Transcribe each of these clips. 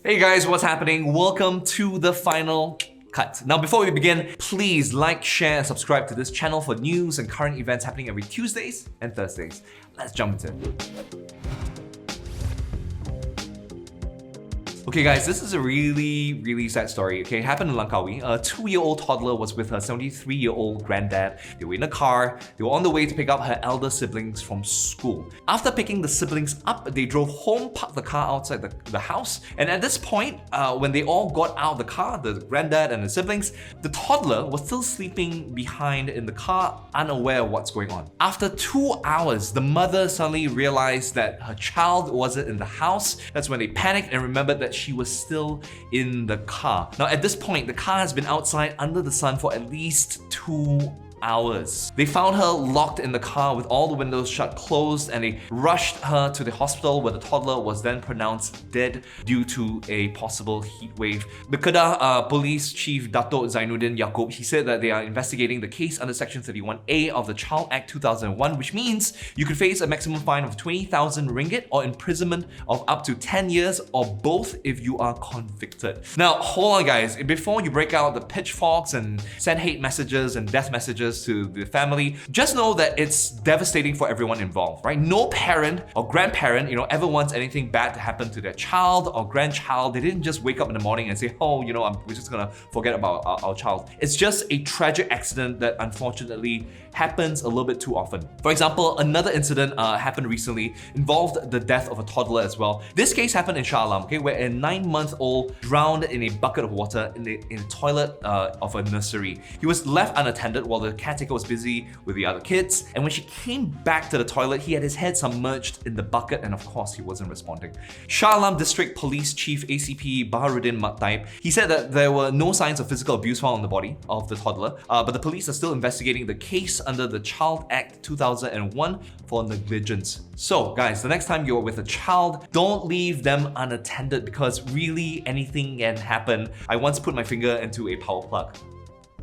Hey guys, what's happening? Welcome to the final cut. Now before we begin, please like, share and subscribe to this channel for news and current events happening every Tuesdays and Thursdays. Let's jump into it. Okay guys, this is a really sad story, okay? It happened in Langkawi. A 2-year-old toddler was with her 73-year-old granddad. They were in a car. They were on the way to pick up her elder siblings from school. After picking the siblings up, they drove home, parked the car outside the house. And at this point, when they all got out of the car, the granddad and the siblings, the toddler was still sleeping behind in the car, unaware of what's going on. After 2 hours, the mother suddenly realized that her child wasn't in the house. That's when they panicked and remembered that she was still in the car. Now at this point, the car has been outside under the sun for at least 2 hours. They found her locked in the car with all the windows shut closed, and they rushed her to the hospital where the toddler was then pronounced dead due to a possible heat wave. The Kedah Police Chief Dato' Zainuddin Yaakob, he said that they are investigating the case under Section 31A of the Child Act 2001, which means you could face a maximum fine of 20,000 ringgit or imprisonment of up to 10 years or both if you are convicted. Now hold on guys, before you break out the pitchforks and send hate messages and death messages to the family, just know that it's devastating for everyone involved, right? No parent or grandparent, ever wants anything bad to happen to their child or grandchild. They didn't just wake up in the morning and say, oh, we're just gonna forget about our child. It's just a tragic accident that unfortunately happens a little bit too often. For example, another incident happened recently, involved the death of a toddler as well. This case happened in Shah Alam, okay, where a 9-month-old drowned in a bucket of water in the toilet of a nursery. He was left unattended while the caretaker was busy with the other kids, and when she came back to the toilet, he had his head submerged in the bucket, and of course he wasn't responding. Shah Alam District Police Chief ACP Baharuddin Maktaib, he said that there were no signs of physical abuse found on the body of the toddler, but the police are still investigating the case under the Child Act 2001 for negligence. So guys, the next time you're with a child, don't leave them unattended, because really anything can happen. I once put my finger into a power plug.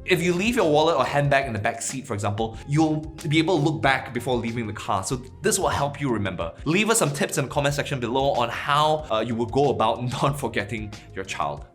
If you leave your wallet or handbag in the back seat, for example, you'll be able to look back before leaving the car. So this will help you remember. Leave us some tips in the comment section below on how you will go about not forgetting your child.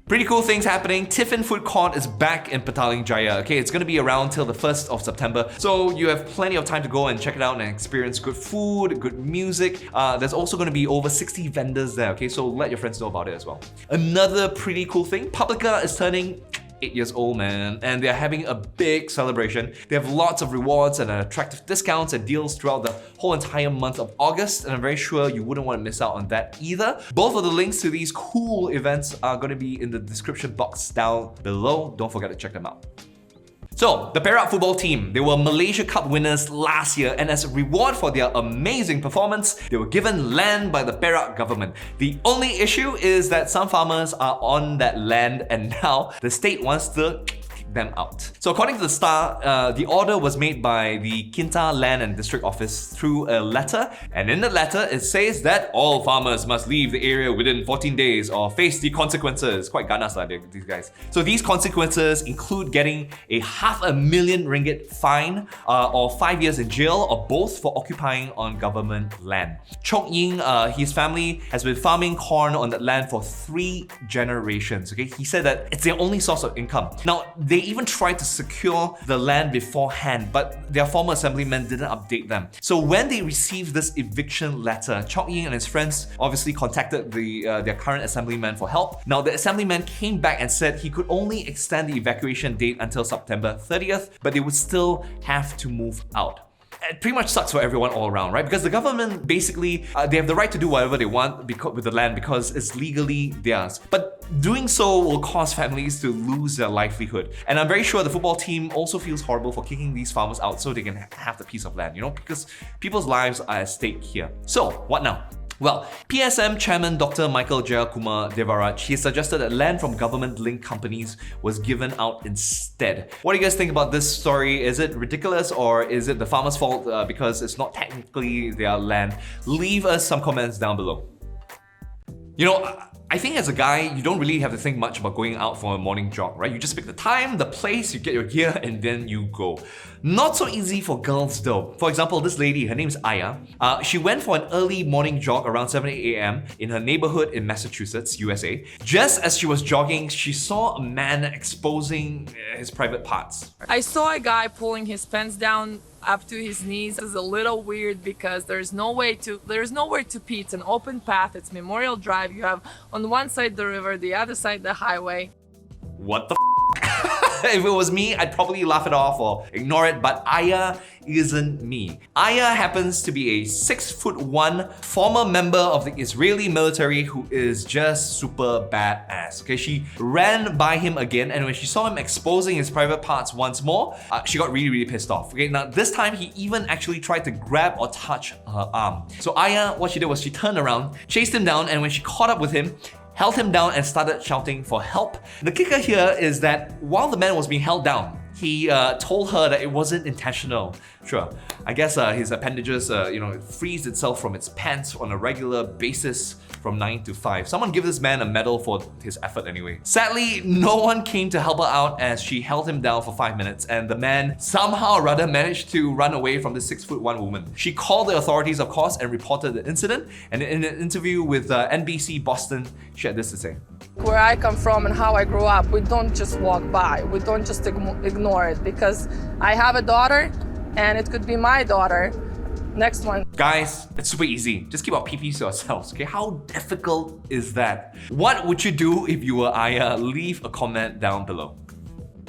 Pretty cool things happening. Tiffin Food Court is back in Petaling Jaya. Okay, it's gonna be around till the 1st of September. So you have plenty of time to go and check it out and experience good food, good music. There's also gonna be over 60 vendors there, okay? So let your friends know about it as well. Another pretty cool thing, Publica is turning 8 years old, man, and they're having a big celebration. They have lots of rewards and attractive discounts and deals throughout the whole entire month of August, and I'm very sure you wouldn't want to miss out on that either. Both of the links to these cool events are going to be in the description box down below. Don't forget to check them out. So, the Perak football team, they were Malaysia Cup winners last year, and as a reward for their amazing performance, they were given land by the Perak government. The only issue is that some farmers are on that land, and now the state wants to kick them out. So according to the Star, the order was made by the Kinta Land and District Office through a letter, and in the letter it says that all farmers must leave the area within 14 days or face the consequences. Quite ganas these guys. So these consequences include getting a 500,000 ringgit fine or 5 years in jail or both for occupying on government land. Chok Ying, his family has been farming corn on that land for 3 generations. Okay, he said that it's their only source of income. Now, they even tried to secure the land beforehand, but their former assemblyman didn't update them. So when they received this eviction letter, Chok Ying and his friends obviously contacted their current assemblyman for help. Now the assemblyman came back and said he could only extend the evacuation date until September 30th, but they would still have to move out. It pretty much sucks for everyone all around, right? Because the government basically, they have the right to do whatever they want with the land because it's legally theirs. But doing so will cause families to lose their livelihood. And I'm very sure the football team also feels horrible for kicking these farmers out so they can have the piece of land, because people's lives are at stake here. So, what now? Well, PSM Chairman Dr. Michael Jayakumar Devaraj, he suggested that land from government-linked companies was given out instead. What do you guys think about this story? Is it ridiculous, or is it the farmer's fault because it's not technically their land? Leave us some comments down below. I think as a guy, you don't really have to think much about going out for a morning jog, right? You just pick the time, the place, you get your gear, and then you go. Not so easy for girls though. For example, this lady, her name's Aya. She went for an early morning jog around 7 a.m. in her neighborhood in Massachusetts, USA. Just as she was jogging, she saw a man exposing his private parts. I saw a guy pulling his pants down up to his knees. Is a little weird because there's nowhere to pee. It's an open path. It's Memorial Drive. You have on one side the river, the other side the highway. What the If it was me, I'd probably laugh it off or ignore it, but Aya isn't me. Aya happens to be a 6'1" former member of the Israeli military who is just super badass. Okay, she ran by him again, and when she saw him exposing his private parts once more, she got really pissed off. Okay, now this time he even actually tried to grab or touch her arm. So Aya, what she did was she turned around, chased him down, and when she caught up with him, held him down and started shouting for help. The kicker here is that while the man was being held down, he told her that it wasn't intentional. Sure, I guess his appendages, it frees itself from its pants on a regular basis from 9 to 5. Someone give this man a medal for his effort anyway. Sadly, no one came to help her out as she held him down for 5 minutes and the man somehow or other managed to run away from the 6'1" woman. She called the authorities, of course, and reported the incident. And in an interview with NBC Boston, she had this to say. Where I come from and how I grew up, we don't just walk by. We don't just ignore it because I have a daughter and it could be my daughter. Next one. Guys, it's super easy. Just keep our PPs to ourselves, okay? How difficult is that? What would you do if you were Aya? Leave a comment down below.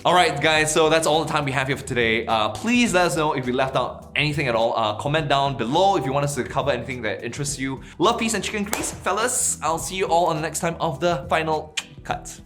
Alright guys, so that's all the time we have here for today. Please let us know if we left out anything at all. Comment down below if you want us to cover anything that interests you. Love, peace, and chicken grease, fellas. I'll see you all on the next time of the final cut.